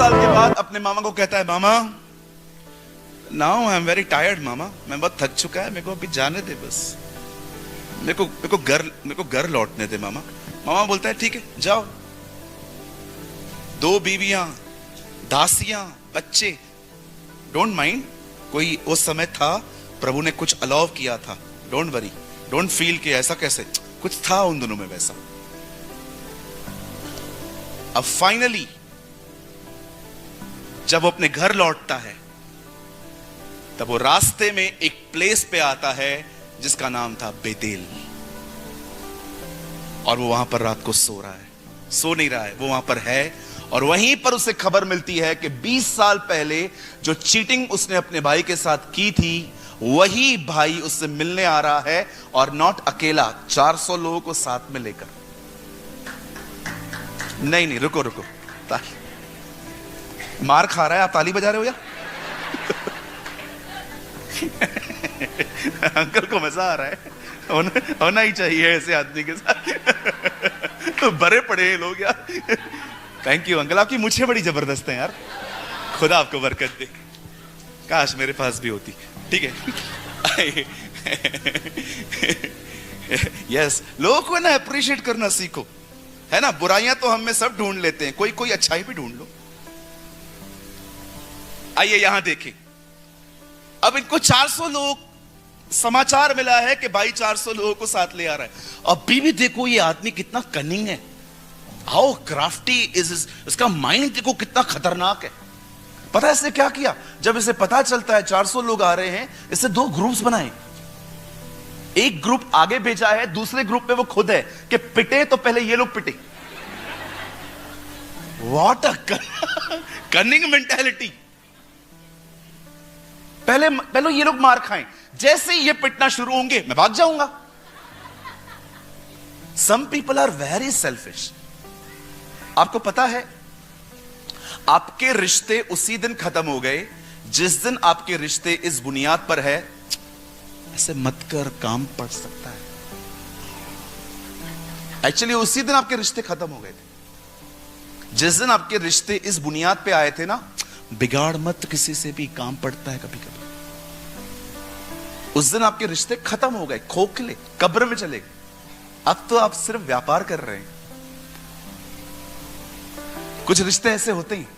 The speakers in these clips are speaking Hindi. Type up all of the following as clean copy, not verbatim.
साल के बाद अपने मामा को कहता है, mama now I am very tired mama, मैं बहुत थक चुका है, मेरे को अभी जाने दे, बस मेरे को घर लौटने दे मामा। मामा बोलता है ठीक है जाओ। 2 बीवियां, दासियां, बच्चे, डोंट माइंड, कोई उस समय था, प्रभु ने कुछ अलाउ किया था, डोंट वरी, डोंट फील कि ऐसा कैसे, कुछ था उन दोनों में वैसा। अब फाइनली जब वो अपने घर लौटता है तब वो रास्ते में एक प्लेस पे आता है जिसका नाम था बेतेल, और वो वहां पर रात को सो रहा है, सो नहीं रहा है, वो वहां पर है। और वहीं पर उसे खबर मिलती है कि 20 साल पहले जो चीटिंग उसने अपने भाई के साथ की थी, वही भाई उससे मिलने आ रहा है, और नॉट अकेला, 400 लोगों को साथ में लेकर। नहीं रुको, मार खा रहा है, आप ताली बजा रहे हो या? अंकल को मजा आ रहा है, होना ही चाहिए ऐसे आदमी के साथ। बड़े पड़े हैं लोग यार। थैंक यू अंकल, आपकी मुझे बड़ी जबरदस्त है यार, खुदा आपको बरकत दे, काश मेरे पास भी होती। ठीक है। यस, लोगों को ना अप्रिशिएट करना सीखो, है ना। बुराइयां तो हम में सब ढूंढ लेते हैं, कोई अच्छाई भी ढूंढ लो। आइए यहां देखें, अब इनको 400 लोग, समाचार मिला है कि भाई 400 लोगों को साथ ले आ रहा है। अभी भी देखो ये आदमी कितना कनिंग है, हाउ क्राफ्टी इज, इसका माइंड देखो कितना खतरनाक है। पता है इसने क्या किया? जब इसे पता चलता है 400 लोग आ रहे हैं, इससे 2 ग्रुप्स बनाए। एक ग्रुप आगे भेजा है, दूसरे ग्रुप में वो खुद है कि पिटे तो पहले ये लोग पिटे। What a cunning mentality. पहले ये लोग मार खाएं, जैसे ही ये पिटना शुरू होंगे मैं भाग जाऊंगा। Some people are very selfish. आपको पता है आपके रिश्ते उसी दिन खत्म हो गए जिस दिन आपके रिश्ते इस बुनियाद पर है, ऐसे मत कर, काम पड़ सकता है। एक्चुअली उसी दिन आपके रिश्ते खत्म हो गए थे जिस दिन आपके रिश्ते इस बुनियाद पे आए थे ना, बिगाड़ मत किसी से भी, काम पड़ता है कभी कभी। उस दिन आपके रिश्ते खत्म हो गए, खोखले, कब्र में चले गए। अब तो आप सिर्फ व्यापार कर रहे हैं। कुछ रिश्ते ऐसे होते हैं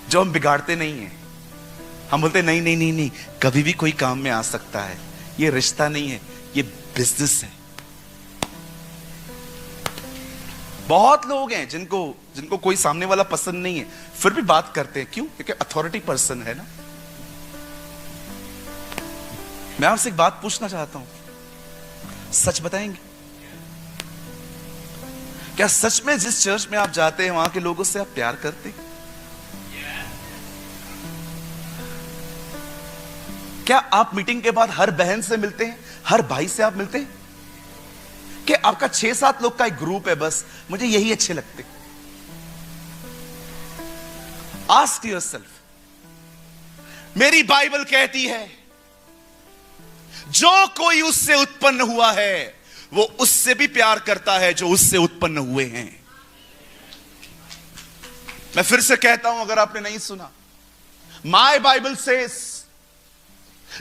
जो हम बिगाड़ते नहीं हैं, हम बोलते नहीं नहीं नहीं नहीं, कभी भी कोई काम में आ सकता है, ये रिश्ता नहीं है, ये बिजनेस है। बहुत लोग हैं जिनको कोई सामने वाला पसंद नहीं है, फिर भी बात करते हैं। क्यों? क्योंकि अथॉरिटी पर्सन है ना। मैं आपसे एक बात पूछना चाहता हूं, सच बताएंगे? क्या सच में जिस चर्च में आप जाते हैं वहां के लोगों से आप प्यार करते हैं? क्या आप मीटिंग के बाद हर बहन से मिलते हैं, हर भाई से आप मिलते हैं? कि आपका 6-7 लोग का एक ग्रुप है, बस मुझे यही अच्छे लगते? Ask yourself. मेरी बाइबल कहती है जो कोई उससे उत्पन्न हुआ है वो उससे भी प्यार करता है जो उससे उत्पन्न हुए हैं। मैं फिर से कहता हूं अगर आपने नहीं सुना, माय बाइबल सेज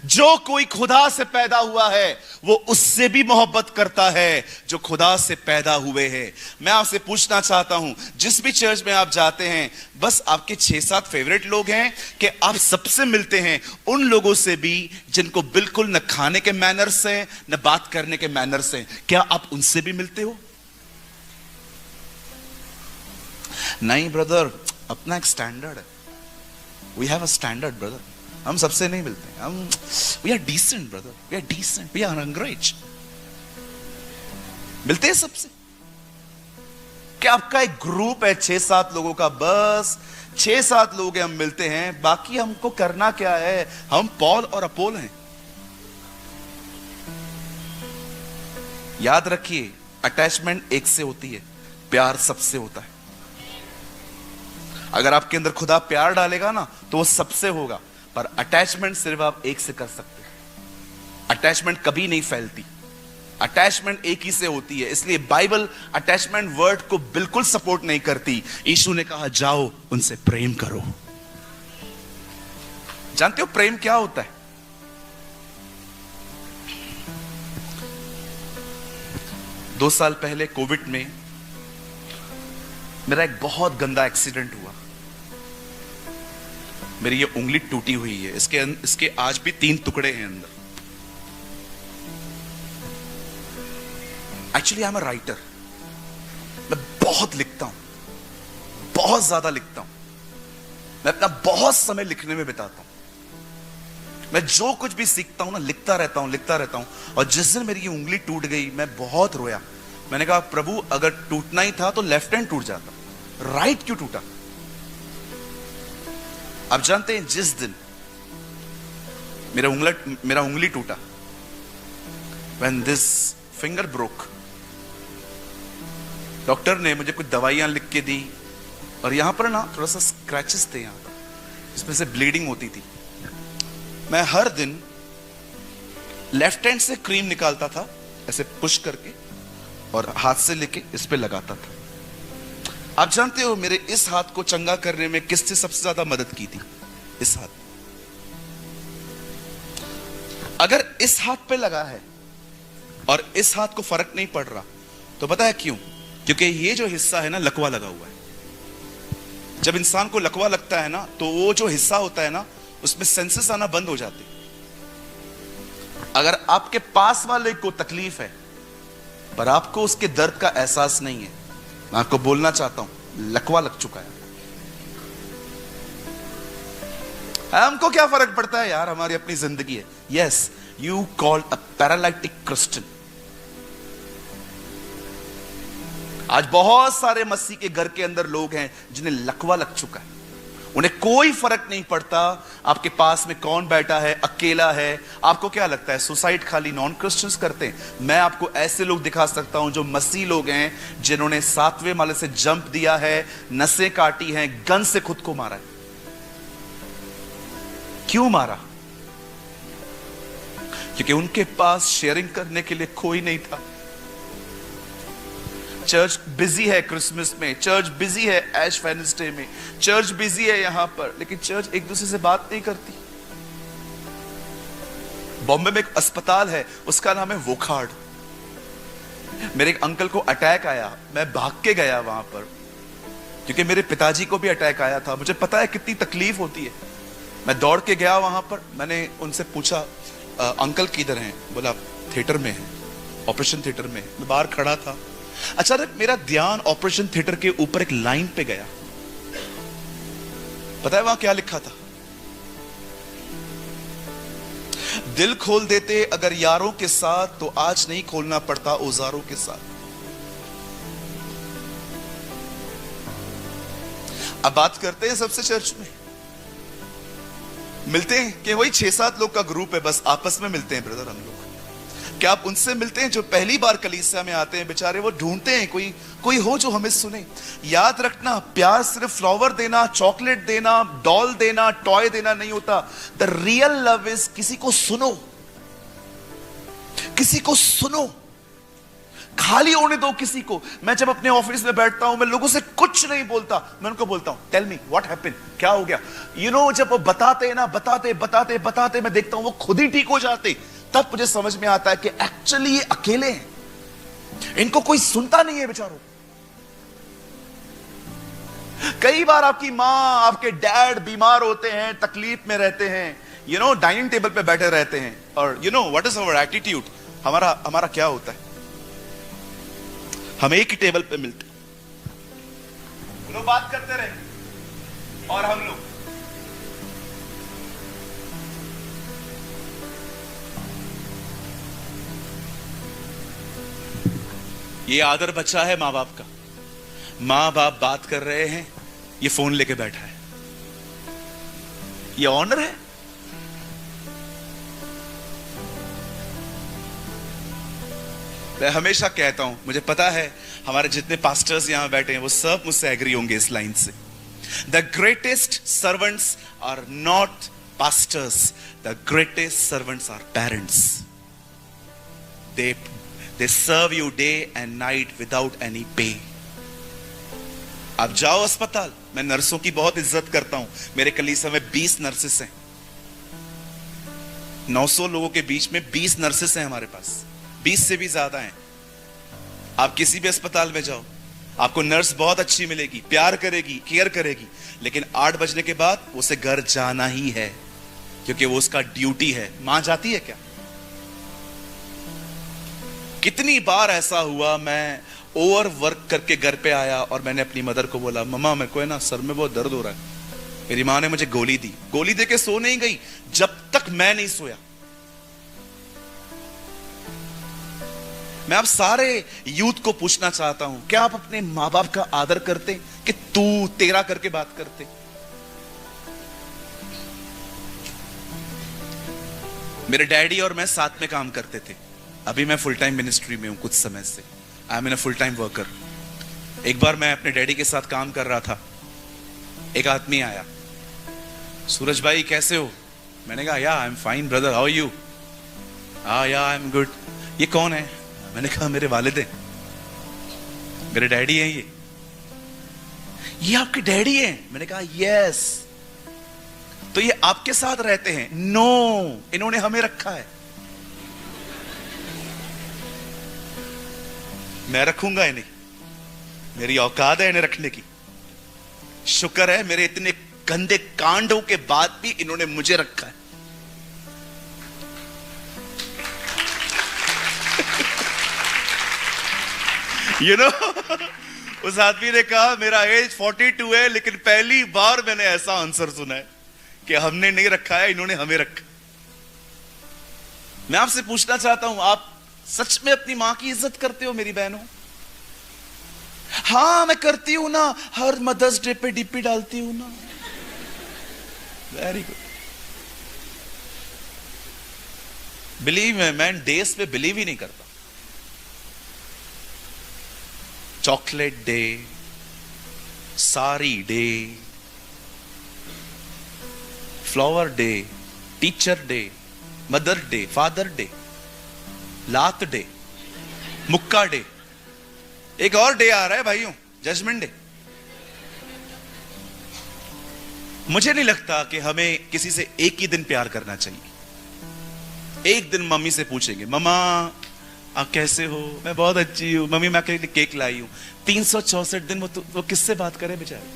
जो कोई खुदा से पैदा हुआ है वो उससे भी मोहब्बत करता है जो खुदा से पैदा हुए हैं। मैं आपसे पूछना चाहता हूं, जिस भी चर्च में आप जाते हैं, बस आपके 6-7 फेवरेट लोग हैं कि आप सबसे मिलते हैं उन लोगों से भी जिनको बिल्कुल न खाने के मैनर्स हैं न बात करने के मैनर्स हैं? क्या आप उनसे भी मिलते हो? नहीं ब्रदर, अपना एक स्टैंडर्ड है। We have a standard brother, हम सबसे नहीं मिलते। हम we are decent brother, we are decent, we are अंग्रेज। मिलते हैं सबसे। क्या आपका एक ग्रुप है 6-7 लोगों का, बस 6-7 लोग हैं, हम मिलते हैं, बाकी हमको करना क्या है? हम पॉल और अपोल हैं। याद रखिए, अटैचमेंट एक से होती है, प्यार सबसे होता है। अगर आपके अंदर खुदा प्यार डालेगा ना तो वो सबसे होगा, पर अटैचमेंट सिर्फ आप एक से कर सकते हैं। अटैचमेंट कभी नहीं फैलती, अटैचमेंट एक ही से होती है, इसलिए बाइबल अटैचमेंट वर्ड को बिल्कुल सपोर्ट नहीं करती। यीशु ने कहा जाओ उनसे प्रेम करो। जानते हो प्रेम क्या होता है? दो साल पहले कोविड में मेरा एक बहुत गंदा एक्सीडेंट हुआ। मेरी ये उंगली टूटी हुई है, इसके आज भी 3 टुकड़े हैं अंदर। Actually I am a writer, मैं बहुत लिखता हूं, बहुत ज्यादा लिखता हूं। मैं अपना बहुत समय लिखने में बिताता हूं। मैं जो कुछ भी सीखता हूं ना, लिखता रहता हूं। और जिस दिन मेरी ये उंगली टूट गई, मैं बहुत रोया। मैंने कहा प्रभु, अगर टूटना ही था तो लेफ्ट हैंड टूट जाता, राइट क्यों टूटा? आप जानते हैं जिस दिन मेरा उंगली टूटा, when this finger broke, doctor ने मुझे कुछ दवाइयां लिख के दी और यहां पर ना थोड़ा सा स्क्रैचेस थे, यहां पर इसमें से ब्लीडिंग होती थी। मैं हर दिन लेफ्ट हैंड से क्रीम निकालता था, ऐसे पुश करके, और हाथ से लेके इस पे लगाता था। आप जानते हो मेरे इस हाथ को चंगा करने में किसने सबसे ज्यादा मदद की थी? इस हाथ। अगर इस हाथ पे लगा है और इस हाथ को फर्क नहीं पड़ रहा, तो पता है क्यों? क्योंकि ये जो हिस्सा है ना, लकवा लगा हुआ है। जब इंसान को लकवा लगता है ना, तो वो जो हिस्सा होता है ना, उसमें सेंसेस आना बंद हो जाते। अगर आपके पास वाले को तकलीफ है पर आपको उसके दर्द का एहसास नहीं है, मैं आपको बोलना चाहता हूं, लकवा लग चुका है। हमको क्या फर्क पड़ता है यार, हमारी अपनी जिंदगी है। Yes, you called a paralytic Christian. आज बहुत सारे मसीह के घर के अंदर लोग हैं जिन्हें लकवा लग चुका है। उन्हें कोई फर्क नहीं पड़ता आपके पास में कौन बैठा है, अकेला है। आपको क्या लगता है सुसाइड खाली नॉन क्रिश्चियंस करते हैं? मैं आपको ऐसे लोग दिखा सकता हूं जो मसीह लोग हैं, जिन्होंने 7वें माले से जंप दिया है, नसें काटी हैं, गन से खुद को मारा है। क्यों मारा? क्योंकि उनके पास शेयरिंग करने के लिए कोई नहीं था। चर्च बिजी है क्रिसमस में, चर्च बिजी है ऐश वेडनेसडे में, चर्च बिजी है यहां पर, लेकिन चर्च एक दूसरे से बात नहीं करती। बॉम्बे में एक अस्पताल है, उसका नाम है वोखार्ड। मेरे एक अंकल को अटैक आया, मैं भाग के गया वहां पर, क्योंकि मेरे पिताजी को भी अटैक आया था। मुझे पता है कितनी तकलीफ होती है। मैं दौड़ के गया वहां पर। मैंने उनसे पूछा अंकल किधर हैं? बोला थिएटर में है, ऑपरेशन थिएटर में। मैं बाहर खड़ा था, अचानक मेरा ध्यान ऑपरेशन थिएटर के ऊपर एक लाइन पे गया। पता है वहां क्या लिखा था? दिल खोल देते अगर यारों के साथ, तो आज नहीं खोलना पड़ता औजारों के साथ। अब बात करते हैं सबसे चर्च में मिलते हैं कि वही 6-7 लोग का ग्रुप है, बस आपस में मिलते हैं ब्रदर हम लोग। क्या आप उनसे मिलते हैं जो पहली बार कलीसिया में आते हैं? बेचारे वो ढूंढते हैं कोई हो जो हमें सुने। याद रखना, प्यार सिर्फ फ्लावर देना, चॉकलेट देना, डॉल देना, टॉय देना नहीं होता। द रियल लव इज किसी को सुनो, किसी को सुनो, खाली होने दो किसी को। मैं जब अपने ऑफिस में बैठता हूं, मैं लोगों से कुछ नहीं बोलता, मैं उनको बोलता हूं टेल मी व्हाट हैपेंड, क्या हो गया। यू नो, जब वो बताते हैं ना, बताते मैं देखता हूं वो खुद ही ठीक हो जाते। तब मुझे समझ में आता है कि एक्चुअली ये अकेले हैं, इनको कोई सुनता नहीं है बेचारों। कई बार आपकी मां, आपके डैड बीमार होते हैं, तकलीफ में रहते हैं, यू नो, डाइनिंग टेबल पे बैठे रहते हैं, और you know what is our attitude? हमारा क्या होता है? हम एक ही टेबल पे मिलते, लोग बात करते रहे और हम लोग ये आदर बच्चा है मां बाप का। मां बाप बात कर रहे हैं, ये फोन लेके बैठा है। ये ऑनर है। मैं हमेशा कहता हूं, मुझे पता है हमारे जितने पास्टर्स यहां बैठे हैं वो सब मुझसे एग्री होंगे इस लाइन से। The greatest servants are not pastors, the greatest servants are parents. They They serve you day and night without any pay. आप जाओ अस्पताल, मैं नर्सों की बहुत इज्जत करता हूं। मेरे कलीसिया में 20 नर्सेस हैं। 900 लोगों के बीच में 20 नर्सेस हैं हमारे पास, 20 से भी ज्यादा हैं। आप किसी भी अस्पताल में जाओ, आपको नर्स बहुत अच्छी मिलेगी, प्यार करेगी, केयर करेगी, लेकिन 8 बजने के बाद उसे घर जाना ही है, क्योंकि वो उसका ड्यूटी है। मां जाती है क्या? कितनी बार ऐसा हुआ, मैं ओवर वर्क करके घर पे आया और मैंने अपनी मदर को बोला, मम्मा मेरे को है ना सर में बहुत दर्द हो रहा है। मेरी मां ने मुझे गोली दी। गोली देके सो नहीं गई जब तक मैं नहीं सोया। मैं आप सारे यूथ को पूछना चाहता हूं, क्या आप अपने मां बाप का आदर करते कि तू तेरा करके बात करते? मेरे डैडी और मैं साथ में काम करते थे। अभी मैं फुल टाइम मिनिस्ट्री में हूं कुछ समय से। I am in a full time worker. एक बार मैं अपने डैडी के साथ काम कर रहा था, एक आदमी आया, सूरज भाई कैसे हो? मैंने कहा yeah I am fine brother, how are you? Yeah I am good. ये कौन है? मैंने कहा मेरे वालिद हैं, मेरे डैडी हैं। ये आपके डैडी हैं? मैंने कहा यस। तो ये आपके साथ रहते हैं? नो, इन्होंने हमें रखा है। मैं रखूंगा इन्हें, मेरी औकात है इन्हें रखने की। शुक्र है मेरे इतने गंदे कांडों के बाद भी इन्होंने मुझे रखा है। You know, उस आदमी ने कहा मेरा एज 42 है, लेकिन पहली बार मैंने ऐसा आंसर सुना है कि हमने नहीं रखा है, इन्होंने हमें रखा। मैं आपसे पूछना चाहता हूं, आप सच में अपनी मां की इज्जत करते हो मेरी बहनों? हाँ मैं करती हूं ना, हर मदर्स डे पे डीपी डालती हूं ना। Very good. बिलीव में, मैं डेज पे बिलीव ही नहीं करता। Chocolate day, sari day, flower day, teacher day, mother day, father day, लात डे, मुक्का डे, एक और डे आ रहा है भाइयों, जजमेंट डे। मुझे नहीं लगता कि हमें किसी से एक ही दिन प्यार करना चाहिए। एक दिन मम्मी से पूछेंगे, मम्मा आप कैसे हो? मैं बहुत अच्छी हूं मम्मी, मैं आपके लिए केक लाई हूं। 364 दिन वो किससे बात करे बेचारे?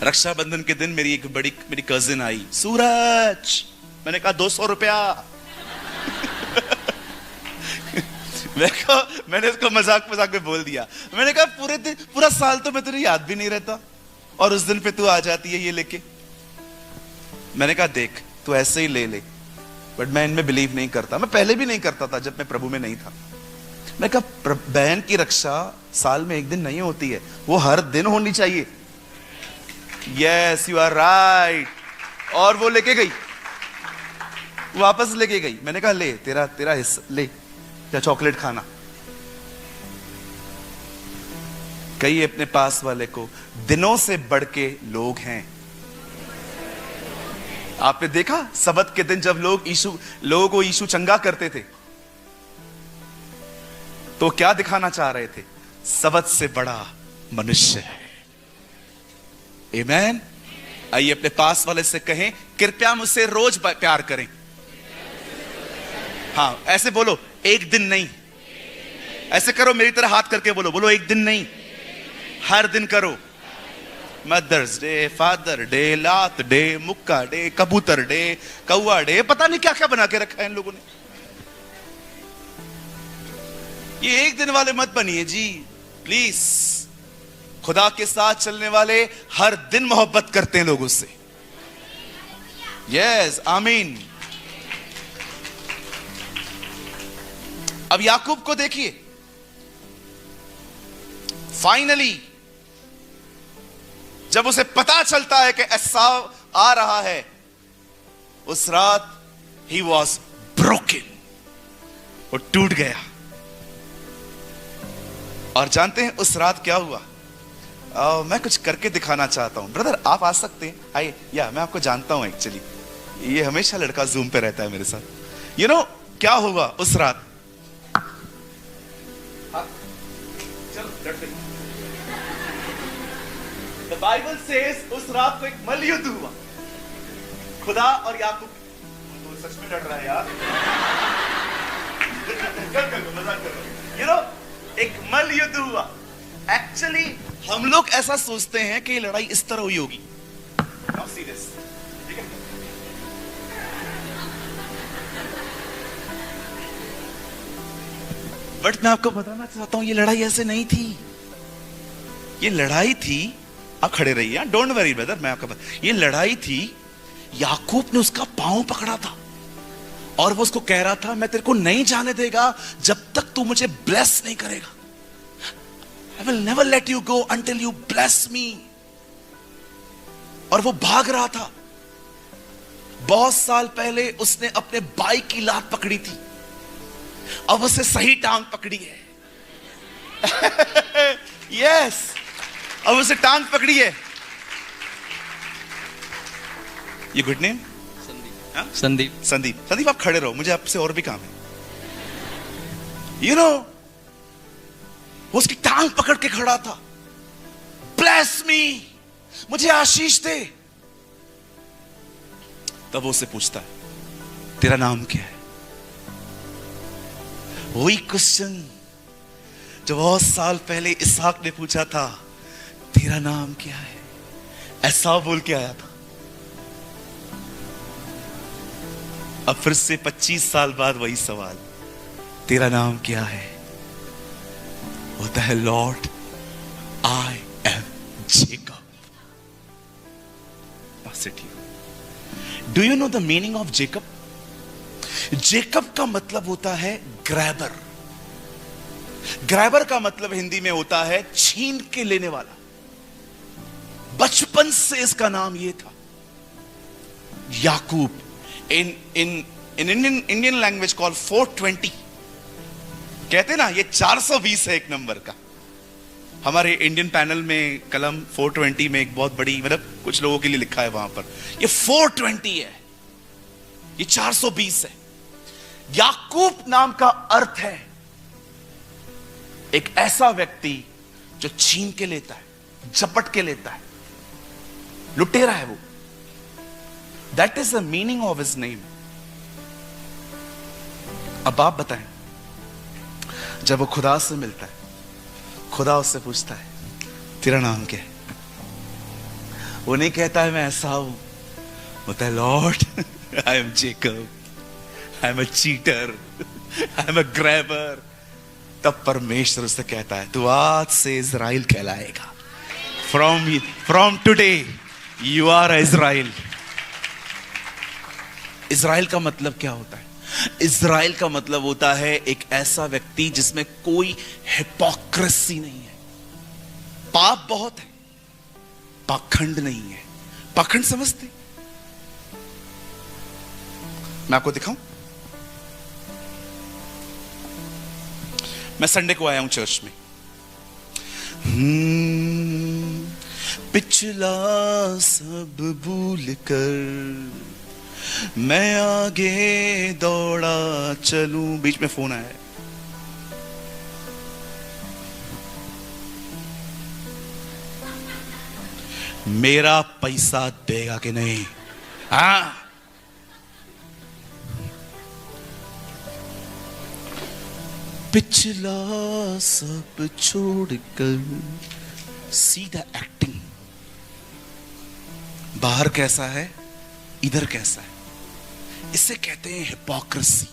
रक्षाबंधन के दिन मेरी कजिन आई, सूरज, मैंने कहा 200 रुपया। मैंने उसको मजाक में बोल दिया। मैंने कहा पूरा साल तो मैं तुझे याद भी नहीं रहता और उस दिन पे तू आ जाती है ये लेके। मैंने कहा देख तू ऐसे ही ले ले, बट मैं इनमें बिलीव नहीं करता। मैं पहले भी नहीं करता था जब मैं प्रभु में नहीं था। मैं कहा बहन की रक्षा साल में एक दिन नहीं होती है, वो हर दिन होनी चाहिए। Yes you are right. और वो लेके गई, वापस लेके गई। मैंने कहा ले तेरा हिस्सा ले, क्या चॉकलेट खाना। कई अपने पास वाले को दिनों से बढ़ के लोग हैं। आपने देखा सबत के दिन जब लोगों को यीशु चंगा करते थे तो क्या दिखाना चाह रहे थे? सबत से बड़ा मनुष्य है। आमीन। आइए अपने पास वाले से कहें, कृपया मुझसे रोज प्यार करें। हाँ ऐसे बोलो, एक दिन नहीं। ऐसे करो, मेरी तरह हाथ करके बोलो एक दिन नहीं, हर दिन करो। मदर्स डे, फादर डे, लात डे, मुक्का डे, कबूतर डे, कौआ डे, पता नहीं क्या क्या बना के रखा है इन लोगों ने। ये एक दिन वाले मत बनिए जी प्लीज। खुदा के साथ चलने वाले हर दिन मोहब्बत करते हैं लोगों से। यस आमीन। अब याकूब को देखिए, फाइनली जब उसे पता चलता है कि एसाव आ रहा है, उस रात ही वॉज ब्रोकन, वो टूट गया। और जानते हैं उस रात क्या हुआ? मैं कुछ करके दिखाना चाहता हूं। ब्रदर आप आ सकते हैं? आइए। या मैं आपको जानता हूं एक्चुअली, ये हमेशा लड़का जूम पे रहता है मेरे साथ। यू नो क्या हुआ उस रात? लड़ते। The Bible says उस रात को एक मल्लयुद्ध हुआ, खुदा और याकूब। तो सच में लड़ रहा है यार। मजाक कर रहा। You know, एक मल्लयुद्ध हुआ। एक्चुअली हम लोग ऐसा सोचते हैं कि ये लड़ाई इस तरह हुई होगी। Now see this, ठीक है? बट मैं आपको बताना चाहता हूं ये लड़ाई ऐसे नहीं थी। ये लड़ाई थी, आप खड़े रहिए, डोंट वरी ब्रदर, मैं आपको ये लड़ाई थी, याकूब ने उसका पांव पकड़ा था और वो उसको कह रहा था मैं तेरे को नहीं जाने देगा जब तक तू मुझे ब्लेस नहीं करेगा। I will never let you go until you bless me। और वो भाग रहा था। बहुत साल पहले उसने अपने बाइक की लात पकड़ी थी, अब उसे सही टांग पकड़ी है। यस, अब उसे टांग पकड़ी है। ये गुड नेम संदीप। संदीप संदीप संदीप आप खड़े रहो, मुझे आपसे और भी काम है। यू नो, वो उसकी टांग पकड़ के खड़ा था। ब्लेस मी, मुझे आशीष दे। तब वो उससे पूछता है तेरा नाम क्या है? वही क्वेश्चन जो बहुत साल पहले इसहाक ने पूछा था, तेरा नाम क्या है? ऐसा बोल के आया था। अब फिर से 25 साल बाद वही सवाल, तेरा नाम क्या है? होता है Lord I am Jacob. Do you know the meaning of Jacob? Jacob का मतलब होता है ग्रैबर। ग्रैबर का मतलब हिंदी में होता है छीन के लेने वाला। बचपन से इसका नाम यह था। याकूब इन इंडियन लैंग्वेज कॉल 420, कहते ना ये 420 है एक नंबर का। हमारे इंडियन पैनल में कलम 420 में एक बहुत बड़ी, मतलब कुछ लोगों के लिए लिखा है वहां पर, ये 420 है, ये 420 है। याकूब नाम का अर्थ है एक ऐसा व्यक्ति जो छीन के लेता है, झपट के लेता है, लुटेरा है वो। That is the meaning of his name. अब आप बताएं, जब वो खुदा से मिलता है, खुदा उससे पूछता है तेरा नाम क्या है? वो नहीं कहता है मैं ऐसा हूं, बोलता है Lord I am Jacob, I am a cheater, I am a grabber. तब परमेश्वर उससे कहता है तू आज से इज़राइल कहलाएगा। From today you are Israel. Israel का मतलब क्या होता है? इज़राइल का मतलब होता है एक ऐसा व्यक्ति जिसमें कोई हिपोक्रेसी नहीं है। पाप बहुत है, पाखंड नहीं है। पाखंड समझते? मैं आपको दिखाऊं। मैं संडे को आया हूं चर्च में। पिछला सब भूल कर मैं आगे दौड़ा चलूं। बीच में फोन आया है। मेरा पैसा देगा कि नहीं? हाँ, पिछला सब छोड़कर सीधा एक्टिंग। बाहर कैसा है, इधर कैसा है, इसे कहते हैं हिपोक्रेसी।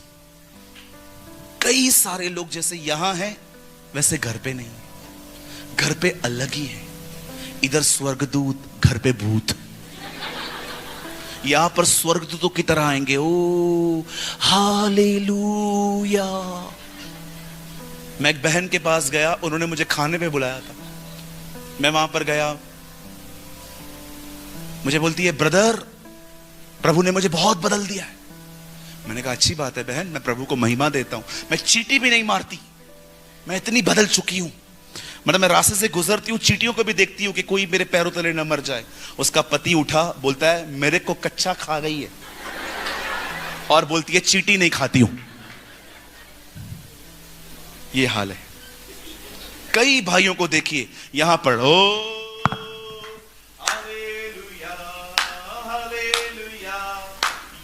कई सारे लोग जैसे यहां हैं वैसे घर पे नहीं है। घर पे अलग ही है। इधर स्वर्गदूत, घर पे भूत। यहां पर स्वर्गदूतों की तरह आएंगे, ओ हालेलुया। मैं एक बहन के पास गया, उन्होंने मुझे खाने पे बुलाया था। मैं वहां पर गया, मुझे बोलती है ब्रदर प्रभु ने मुझे बहुत बदल दिया है। मैंने कहा अच्छी बात है बहन, मैं प्रभु को महिमा देता हूं। मैं चींटी भी नहीं मारती, मैं इतनी बदल चुकी हूं। मतलब मैं रास्ते से गुजरती हूँ, चींटियों को भी देखती हूँ कि कोई मेरे पैरों तले न मर जाए। उसका पति उठा, बोलता है मेरे को कच्चा खा गई है, और बोलती है चींटी नहीं खाती हूं। ये हाल है। कई भाइयों को देखिए यहां पर हालेलुया हालेलुया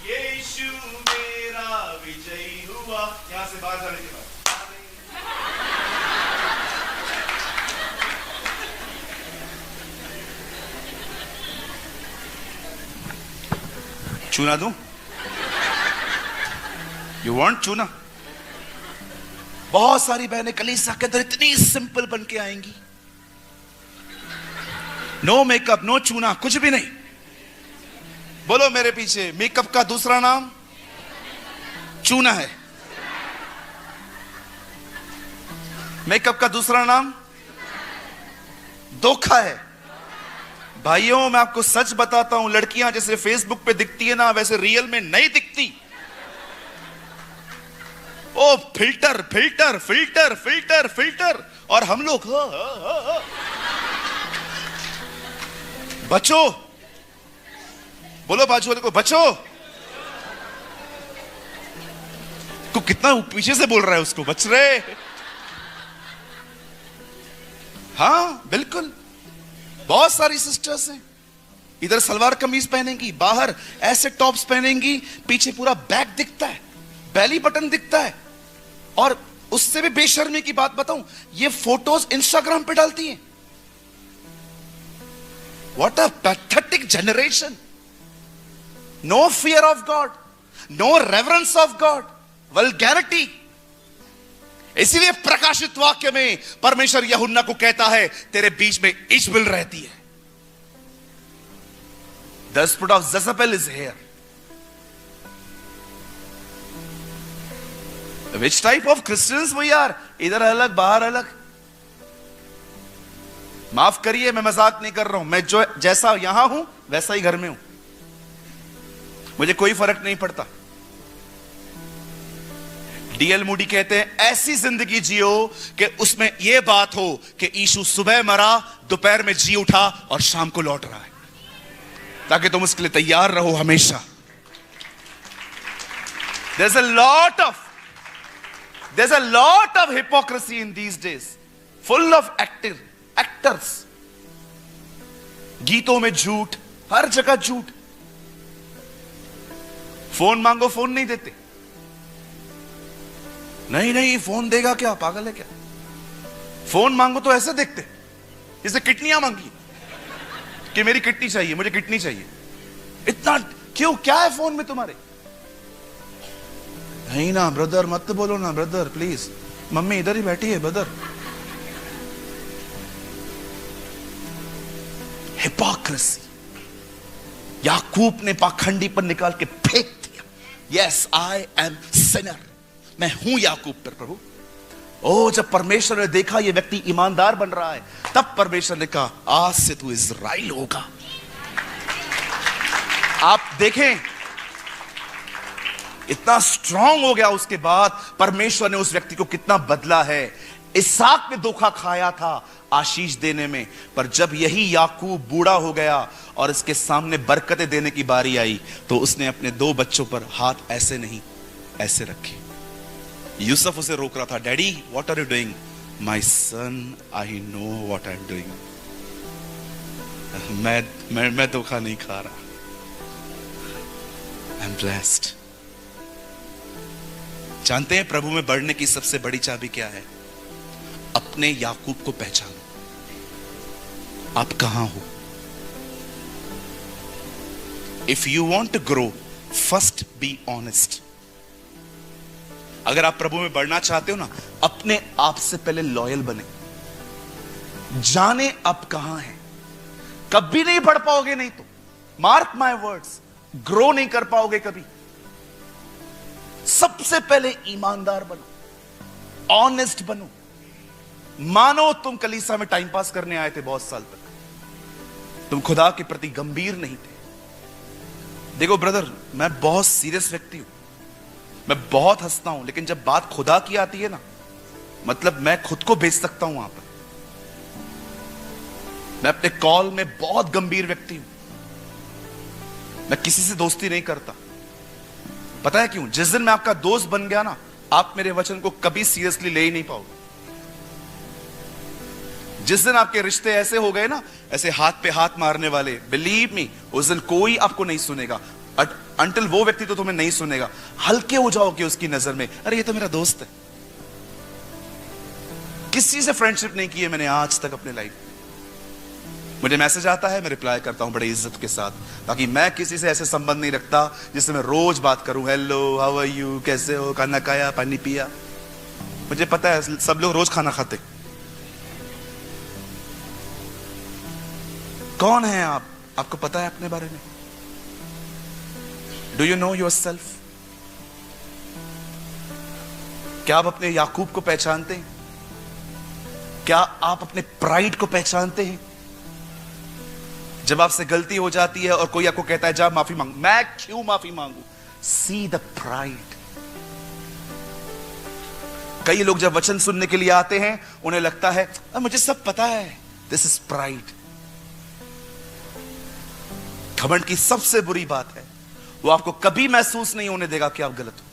यीशु मेरा विजयी हुआ, यहां से बाहर जाने के बाद चूना दूं? यू वांट चूना? बहुत सारी बहनें कलीसिया के अंदर इतनी सिंपल बन के आएंगी, नो मेकअप, नो चूना, कुछ भी नहीं। बोलो मेरे पीछे, मेकअप का दूसरा नाम चूना है। मेकअप का दूसरा नाम धोखा है। भाइयों मैं आपको सच बताता हूं, लड़कियां जैसे फेसबुक पे दिखती है ना, वैसे रियल में नहीं दिखती। ओ filter filter filter filter filter, और हम लोग बचो। बोलो बाजू वाले को बचो। को कितना पीछे से बोल रहा है, उसको बच रहे। हाँ बिल्कुल, बहुत सारी सिस्टर्स हैं, इधर सलवार कमीज पहनेंगी, बाहर ऐसे टॉप्स पहनेंगी, पीछे पूरा बैक दिखता है, बेली बटन दिखता है। और उससे भी बेशर्मी की बात बताऊं, ये फोटोज इंस्टाग्राम पे डालती हैं। What a pathetic generation. No fear of God, no reverence of God, vulgarity. इसीलिए प्रकाशित वाक्य में परमेश्वर यूहन्ना को कहता है, तेरे बीच में इजबेल रहती है। The spirit of Jezebel is here. Which type of Christians we are? इधर अलग बाहर अलग। माफ करिए मैं मजाक नहीं कर रहा हूं, मैं जो जैसा यहां हूं वैसा ही घर में हूं, मुझे कोई फर्क नहीं पड़ता। डीएल मूडी कहते हैं ऐसी जिंदगी जियो कि उसमें यह बात हो कि यीशु सुबह मरा, दोपहर में जी उठा और शाम को लौट रहा है, ताकि तुम उसके लिए तैयार रहो हमेशा। There's a lot of hypocrisy in these days, full of actors. गीतों में झूठ, हर जगह झूठ। फोन मांगो, फोन नहीं देते। नहीं फोन देगा क्या, पागल है क्या? फोन मांगो तो ऐसे देखते जैसे किडनियां मांगी कि मेरी किडनी चाहिए, मुझे किडनी चाहिए। इतना क्यों, क्या है फोन में तुम्हारे? नहीं ना ब्रदर, मत बोलो ना ब्रदर प्लीज, मम्मी इधर ही बैठी है ब्रदर। हिपोक्रेसी। याकूब ने पाखंडी पर निकाल के फेंक दिया। यस आई एम सिनर, मैं हूं याकूब पर प्रभु। ओ जब परमेश्वर ने देखा ये व्यक्ति ईमानदार बन रहा है, तब परमेश्वर ने कहा आज से तू इज़राइल होगा। आप देखें इतना स्ट्रांग हो गया। उसके बाद परमेश्वर ने उस व्यक्ति को कितना बदला है। इसहाक ने धोखा खाया था आशीष देने में, पर जब यही याकूब बूढ़ा हो गया और इसके सामने बरकतें देने की बारी आई, तो उसने अपने 2 बच्चों पर हाथ ऐसे नहीं ऐसे रखे। यूसुफ उसे रोक रहा था, daddy what are you doing? My son I know what I am doing. मैं धोखा नहीं खा रहा, आई एम ब्लेस्ड। जानते हैं प्रभु में बढ़ने की सबसे बड़ी चाबी क्या है? अपने याकूब को पहचानो। आप कहां हो? If you want to grow, first be honest. अगर आप प्रभु में बढ़ना चाहते हो ना, अपने आप से पहले लॉयल बने। जाने आप कहां हैं। कभी नहीं बढ़ पाओगे, नहीं तो मार्क माय वर्ड्स, ग्रो नहीं कर पाओगे कभी। सबसे पहले ईमानदार बनो, ऑनेस्ट बनो। मानो तुम कलीसिया में टाइम पास करने आए थे बहुत साल तक, तुम खुदा के प्रति गंभीर नहीं थे। देखो ब्रदर, मैं बहुत सीरियस व्यक्ति हूं, मैं बहुत हंसता हूं, लेकिन जब बात खुदा की आती है ना, मतलब मैं खुद को बेच सकता हूं वहां पर। मैं अपने कॉल में बहुत गंभीर व्यक्ति हूं, मैं किसी से दोस्ती नहीं करता। पता है क्यों? जिस दिन मैं आपका दोस्त बन गया ना, आप मेरे वचन को कभी सीरियसली ले ही नहीं पाओगे। जिस दिन आपके रिश्ते ऐसे हो गए ना, ऐसे हाथ पे हाथ मारने वाले, बिलीव मी, उस दिन कोई आपको नहीं सुनेगा। अंटिल वो व्यक्ति तो तुम्हें नहीं सुनेगा। हल्के हो जाओगे उसकी नजर में, अरे ये तो मेरा दोस्त है। किसी से फ्रेंडशिप नहीं की है मैंने आज तक अपने लाइफ में। मुझे मैसेज आता है, मैं रिप्लाई करता हूं बड़े इज्जत के साथ, ताकि मैं किसी से ऐसे संबंध नहीं रखता जिससे मैं रोज बात करूं, हेलो हाउ आर यू, कैसे हो, खाना खाया, पानी पिया। मुझे पता है सब लोग रोज खाना खाते। कौन है आप? आपको पता है अपने बारे में? Do you know your self? क्या आप अपने याकूब को पहचानते हैं? क्या आप अपने प्राइड को पहचानते हैं? जब आपसे गलती हो जाती है और कोई आपको कहता है जा माफी मांग, मैं क्यों माफी मांगू? See the pride. कई लोग जब वचन सुनने के लिए आते हैं, उन्हें लगता है मुझे सब पता है। This is pride. घमंड की सबसे बुरी बात है, वो आपको कभी महसूस नहीं होने देगा कि आप गलत हो।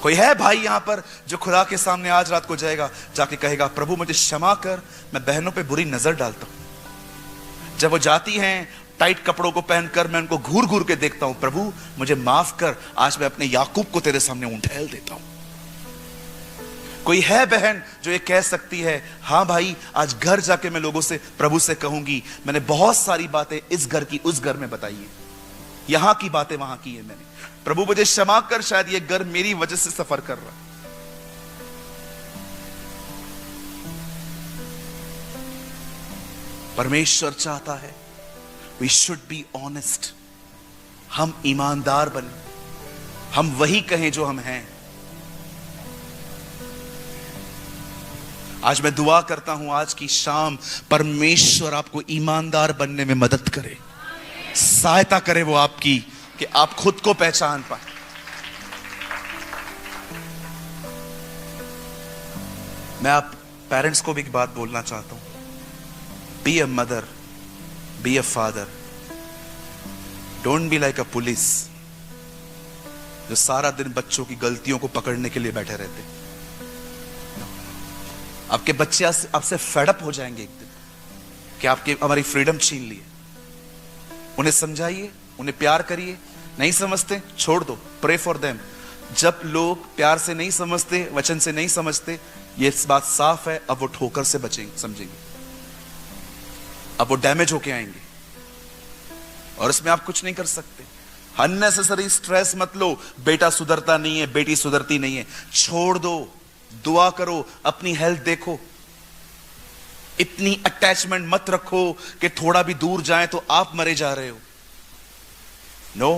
कोई है भाई यहां पर जो खुदा के सामने आज रात को जाएगा, जाके कहेगा प्रभु मुझे क्षमा कर, मैं बहनों पे बुरी नजर डालता हूं। जब वो जाती हैं टाइट कपड़ों को पहनकर, मैं उनको घूर घूर के देखता हूं, प्रभु मुझे माफ कर, आज मैं अपने याकूब को तेरे सामने उंडेल देता हूं। कोई है बहन जो ये कह सकती है, हां भाई आज घर जाके मैं लोगों से, प्रभु से कहूंगी मैंने बहुत सारी बातें इस घर की उस घर में बताई है, यहां की बातें वहां की है मैंने, प्रभु मुझे क्षमा कर, शायद ये घर मेरी वजह से सफर कर रहा है। परमेश्वर चाहता है वी शुड बी ऑनेस्ट, हम ईमानदार बने, हम वही कहें जो हम हैं। आज मैं दुआ करता हूं आज की शाम परमेश्वर आपको ईमानदार बनने में मदद करे, सहायता करे वो आपकी, कि आप खुद को पहचान पाए। मैं आप पेरेंट्स को भी एक बात बोलना चाहता हूं, be a mother, be a father, don't be like a police जो सारा दिन बच्चों की गलतियों को पकड़ने के लिए बैठे रहते। आपके बच्चे आपसे फेडअप हो जाएंगे एक दिन कि आपकी हमारी फ्रीडम छीन ली है। उन्हें समझाइए, उन्हें प्यार करिए, नहीं समझते छोड़ दो, प्रे फॉर देम। जब लोग प्यार से नहीं समझते, वचन से नहीं समझते, ये बात साफ है, अब वो ठोकर से बचेंगे, समझेंगे, अब वो डैमेज होके आएंगे और इसमें आप कुछ नहीं कर सकते। अननेसेसरी स्ट्रेस मत लो, बेटा सुधरता नहीं है, बेटी सुधरती नहीं है, छोड़ दो, दुआ करो, अपनी हेल्थ देखो। इतनी अटैचमेंट मत रखो कि थोड़ा भी दूर जाए तो आप मरे जा रहे हो। नो,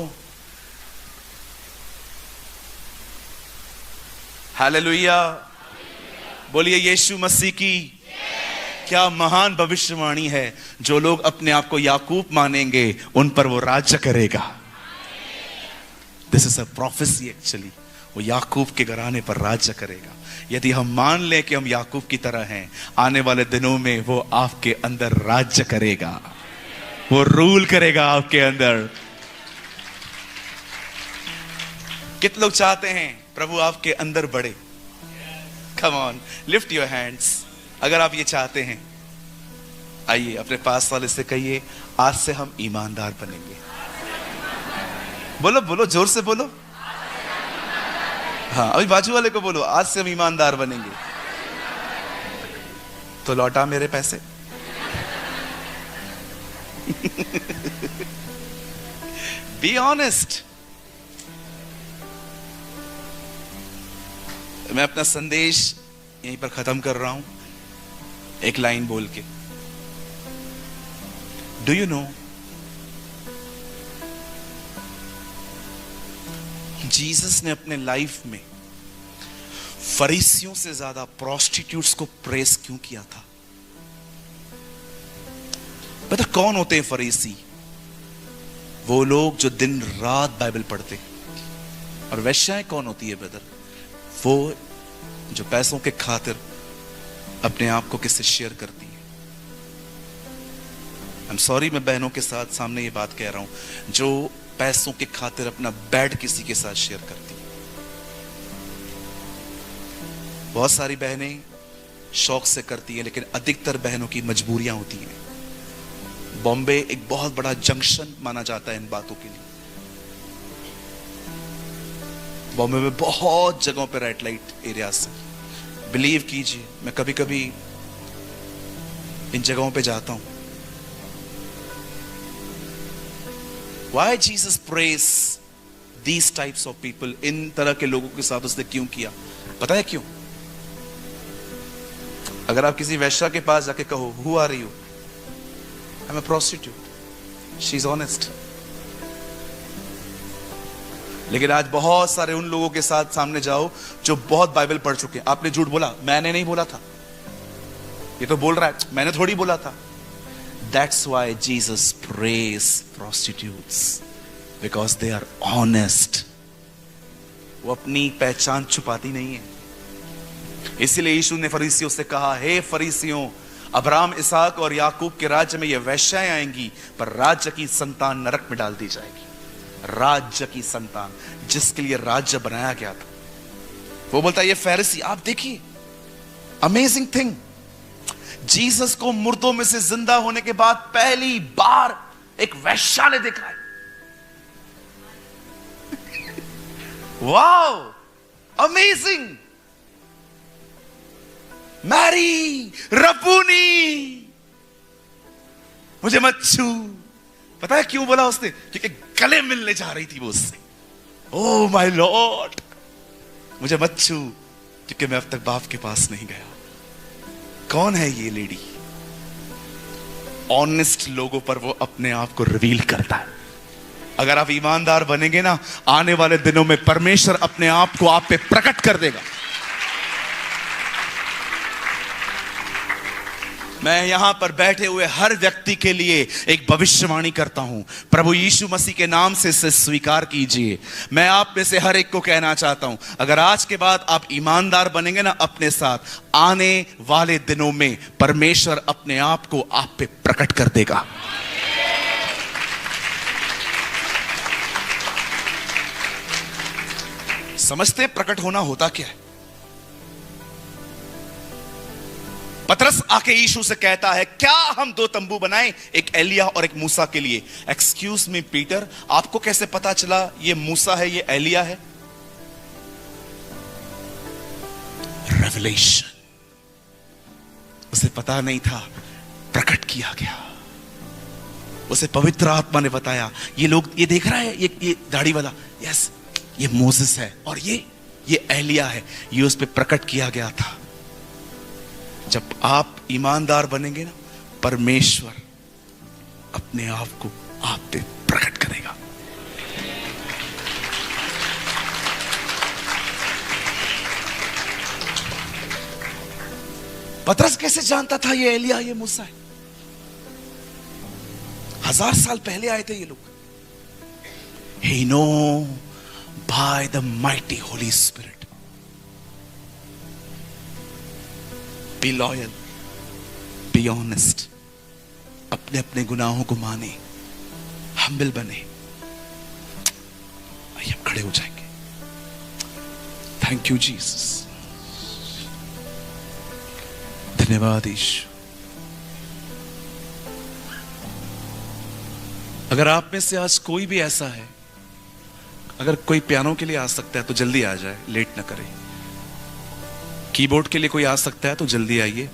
हालेलुया, बोलिए यीशु मसीह की। क्या महान भविष्यवाणी है, जो लोग अपने आप को याकूब मानेंगे उन पर वो राज्य करेगा। This is a prophecy actually, वो याकूब के घराने पर राज्य करेगा। यदि हम मान लें कि हम याकूब की तरह हैं, आने वाले दिनों में वो आपके अंदर राज्य करेगा, वो रूल करेगा आपके अंदर। कितने लोग चाहते हैं प्रभु आपके अंदर बढ़े? Come on, lift your hands अगर आप ये चाहते हैं। आइए अपने पास वाले से कहिए, आज से हम ईमानदार बनेंगे। बोलो बोलो, जोर से बोलो। हाँ, अभी बाजू वाले को बोलो, आज से हम ईमानदार बनेंगे। तो लौटा मेरे पैसे। Be honest. मैं अपना संदेश यहीं पर खत्म कर रहा हूं एक लाइन बोल के। डू यू नो, जीसस ने अपने लाइफ में फरीसियों से ज्यादा प्रोस्टिट्यूट्स को प्रेस क्यों किया था? पता कौन होते हैं फरीसी? वो लोग जो दिन रात बाइबल पढ़ते। और वेश्याएं कौन होती है ब्रदर? वो जो पैसों के खातिर अपने आप को किससे शेयर करती है। आई एम सॉरी, मैं बहनों के साथ सामने ये बात कह रहा हूं, जो पैसों के खातिर अपना बेड किसी के साथ शेयर करती है। बहुत सारी बहनें शौक से करती हैं, लेकिन अधिकतर बहनों की मजबूरियां होती हैं। बॉम्बे एक बहुत बड़ा जंक्शन माना जाता है इन बातों के लिए। बॉम्बे में बहुत जगहों पे रेड लाइट एरियाज हैं। बिलीव कीजिए, मैं कभी कभी इन जगहों पे जाता हूं। Why Jesus prays these types of people? इन तरह के लोगों के साथ उसने क्यों किया? पता है क्यों? अगर आप किसी वैश्या के पास जाके कहो, Who are you? I'm a prostitute. She's honest. लेकिन आज बहुत सारे उन लोगों के साथ सामने जाओ जो बहुत बाइबल पढ़ चुके हैं। आपने झूठ बोला, मैंने नहीं बोला था, ये तो बोल रहा है, मैंने थोड़ी बोला था। That's why Jesus prays prostitutes, because they are honest. वो अपनी पहचान छुपाती नहीं है। इसीलिए यीशु ने फरीसियों से कहा, हे फरीसियों, अब्राहम, इसहाक और याकूब के राज्य में ये वैश्याएं आएंगी, पर राज्य की संतान नरक में डाल दी जाएगी। राज्य की संतान, जिसके लिए राज्य बनाया गया था। वो बोलता है ये फरीसी, आप देखिए, अमेजिंग थिंग, जीसस को मुर्दों में से जिंदा होने के बाद पहली बार एक वैश्या ने देखा है। Wow, amazing. मैरी, रपूनी, मुझे मत छू। पता है क्यों बोला उसने? क्योंकि गले मिलने जा रही थी वो उससे। ओह माय लॉर्ड, मुझे मत छू, क्योंकि मैं अब तक बाप के पास नहीं गया। कौन है ये लेडी? ऑनेस्ट लोगों पर वो अपने आप को रिवील करता है। अगर आप ईमानदार बनेंगे ना, आने वाले दिनों में परमेश्वर अपने आप को आप पे प्रकट कर देगा। मैं यहां पर बैठे हुए हर व्यक्ति के लिए एक भविष्यवाणी करता हूं। प्रभु यीशु मसीह के नाम से इसे स्वीकार कीजिए। मैं आप में से हर एक को कहना चाहता हूं, अगर आज के बाद आप ईमानदार बनेंगे ना अपने साथ, आने वाले दिनों में परमेश्वर अपने आप को आप पे प्रकट कर देगा। समझते हैं प्रकट होना होता क्या है? पतरस आके यीशु से कहता है, क्या हम दो तंबू बनाएं, एक एलिया और एक मूसा के लिए? एक्सक्यूज मी पीटर, आपको कैसे पता चला ये मूसा है, ये एलिया है? रेवलेशन, उसे पता नहीं था, प्रकट किया गया। उसे पवित्र आत्मा ने बताया, ये लोग, ये देख रहा है, ये दाढ़ी वाला, यस, ये मोसेस है, और ये एलिया है। ये उस पे प्रकट किया गया था। जब आप ईमानदार बनेंगे ना, परमेश्वर अपने आप को आप पे प्रकट करेगा। पतरस कैसे जानता था ये एलिया, ये मूसा है? 1000 साल पहले आए थे ये लोग। He know by the mighty Holy Spirit. Be loyal, be honest. अपने अपने गुनाहों को माने, हम्बल बने। आइए हम खड़े हो जाएंगे। थैंक यू जीसस, धन्यवाद यीशु। अगर आप में से आज कोई भी ऐसा है, अगर कोई पियानो के लिए आ सकता है तो जल्दी आ जाए, लेट ना करें। कीबोर्ड के लिए कोई आ सकता है तो जल्दी आइए।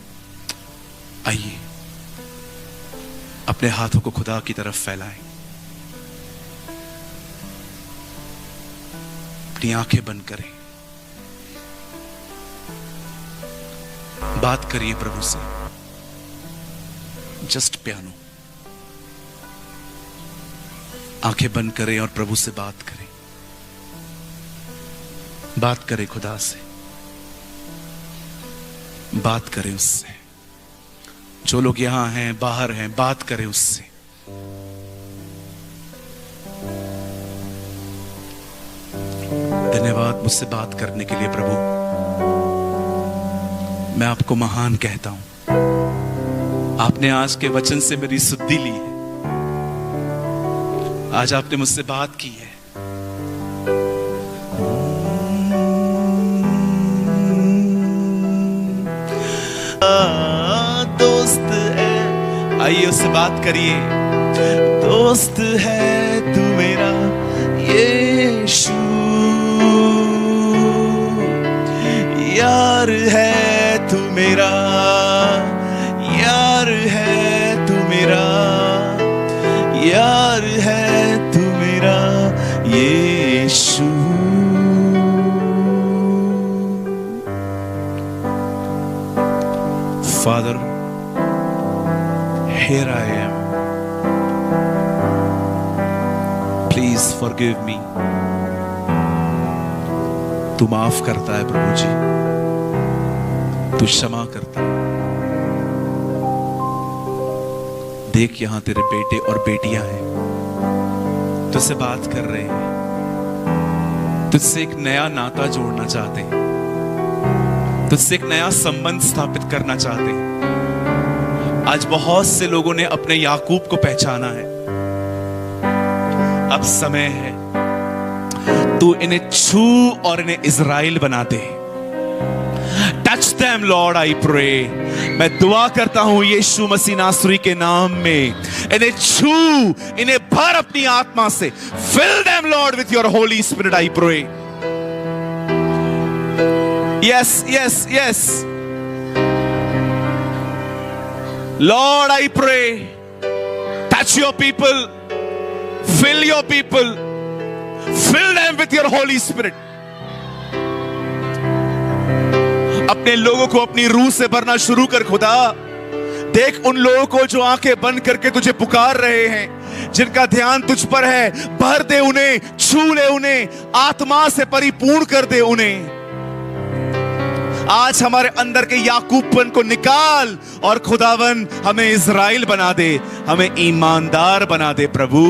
आइए, अपने हाथों को खुदा की तरफ फैलाएं, अपनी आंखें बंद करें, बात करिए प्रभु से। जस्ट पियानो, आंखें बंद करें और प्रभु से बात करें। बात करें खुदा से, बात करें उससे। जो लोग यहां हैं, बाहर हैं, बात करें उससे। धन्यवाद मुझसे बात करने के लिए प्रभु। मैं आपको महान कहता हूं। आपने आज के वचन से मेरी शुद्धि ली है। आज आपने मुझसे बात की है। आइए उससे बात करिए। दोस्त है तू मेरा यीशु, यार है तू मेरा, यार है तू मेरा, यार है तू मेरा यीशु। Father, here I am. Please forgive me. तू माफ करता है प्रभु जी, तू क्षमा करता है। देख यहां तेरे बेटे और बेटियां हैं, तुझसे बात कर रहे हैं, तुझसे एक नया नाता जोड़ना चाहते हैं, तुझसे एक नया संबंध स्थापित करना चाहते हैं। आज बहुत से लोगों ने अपने याकूब को पहचाना है। अब समय है तू इन्हें छू और इन्हें इज़राइल बना दे। Touch them Lord I pray. मैं दुआ करता हूं यीशु मसीह नासरी के नाम में, इन्हें छू, इन्हें भर अपनी आत्मा से। Fill them lord with your holy spirit I pray. Yes, yes, yes. Lord, I pray, touch your people, fill your people, fill them with your Holy Spirit. अपने लोगों को अपनी रूह से भरना शुरू कर खुदा। देख उन लोगों को जो आंखें बंद करके तुझे पुकार रहे हैं, जिनका ध्यान तुझ पर है, भर दे उन्हें, छू ले उन्हें, आत्मा से परिपूर्ण कर दे उन्हें। आज हमारे अंदर के याकूबपन को निकाल और खुदावन हमें इज़राइल बना दे, हमें ईमानदार बना दे प्रभु।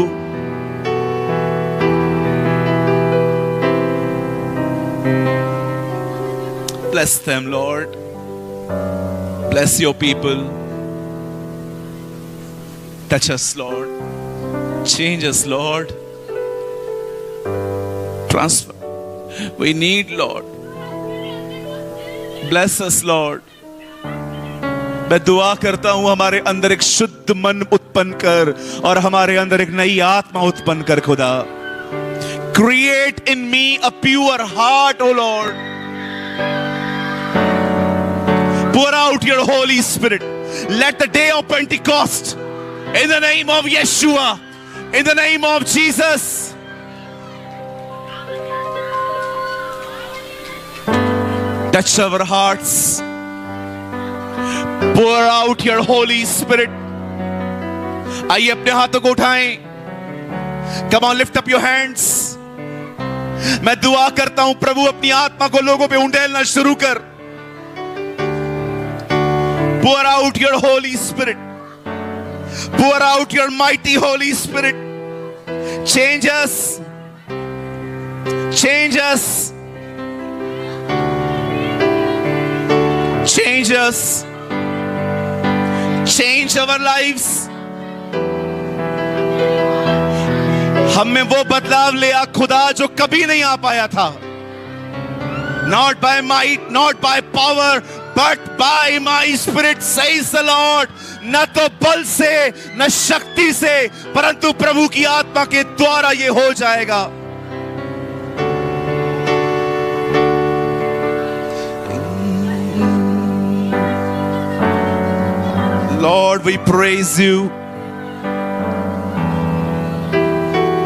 Bless them, Lord. Bless your people. Touch us, Lord. Change us, Lord. Transfer. We need, Lord. Bless us, Lord. मैं दुआ करता हूं हमारे अंदर एक शुद्ध मन उत्पन्न कर और हमारे अंदर एक नई आत्मा उत्पन्न कर खुदा। Create in me a pure heart, O Lord. Pour out your Holy Spirit. Let the day of Pentecost, in the name of Yeshua, in the name of Jesus, touch our hearts. Pour out your Holy Spirit. आइए अपने हाथों को उठाएं। Come on, lift up your hands. मैं दुआ करता हूं प्रभु अपनी आत्मा को लोगों पे उंडेलना शुरू कर। Pour out your Holy Spirit. Pour out your mighty Holy Spirit. Change us. Change us. Change us. Change our lives. हम में वो बदलाव ले आ खुदा जो कभी नहीं आ पाया था। Not by might, not by power, but by my spirit, says the Lord. न तो बल से न शक्ति से, परंतु प्रभु की आत्मा के द्वारा ये हो जाएगा। Lord, we praise you.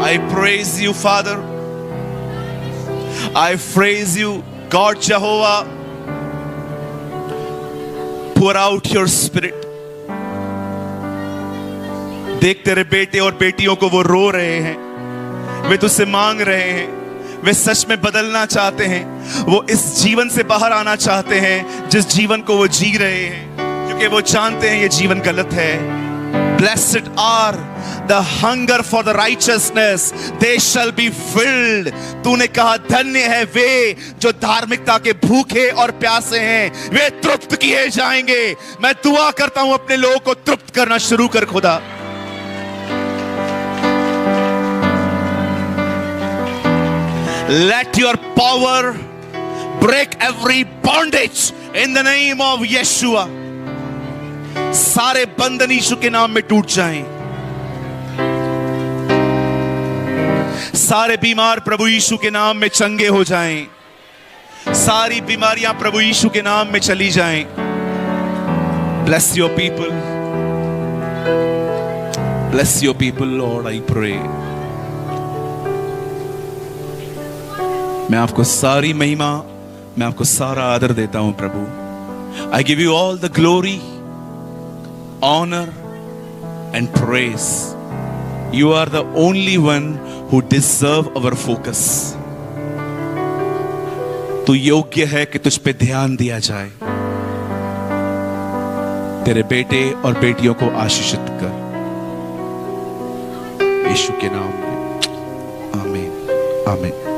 I praise you, Father. I praise you, God Jehovah. Pour out your spirit. देख तेरे बेटे और बेटियों को वो रो रहे हैं, वे तुझसे मांग रहे हैं, वे सच में बदलना चाहते हैं, वो इस जीवन से बाहर आना चाहते हैं जिस जीवन को वो जी रहे हैं, क्योंकि वो जानते हैं ये जीवन गलत है। Blessed are the hunger for the righteousness, they shall be filled. तूने कहा धन्य है वे जो धार्मिकता के भूखे और प्यासे हैं, वे तृप्त किए जाएंगे। मैं दुआ करता हूं अपने लोगों को तृप्त करना शुरू कर खुदा। Let your power break every bondage in the name of Yeshua. सारे बंधन यीशु के नाम में टूट जाएं। सारे बीमार प्रभु यीशु के नाम में चंगे हो जाएं। सारी बीमारियां प्रभु यीशु के नाम में चली जाएं। Bless your people. Bless your people, Lord, I pray. मैं आपको सारी महिमा, मैं आपको सारा आदर देता हूं प्रभु। I give you all the glory, honor and praise. You are the only one who deserve our focus. तू योग्य है कि तुझ पे ध्यान दिया जाए। तेरे बेटे और बेटियों को आशीषित कर यीशु के नाम में। आमीन आमीन।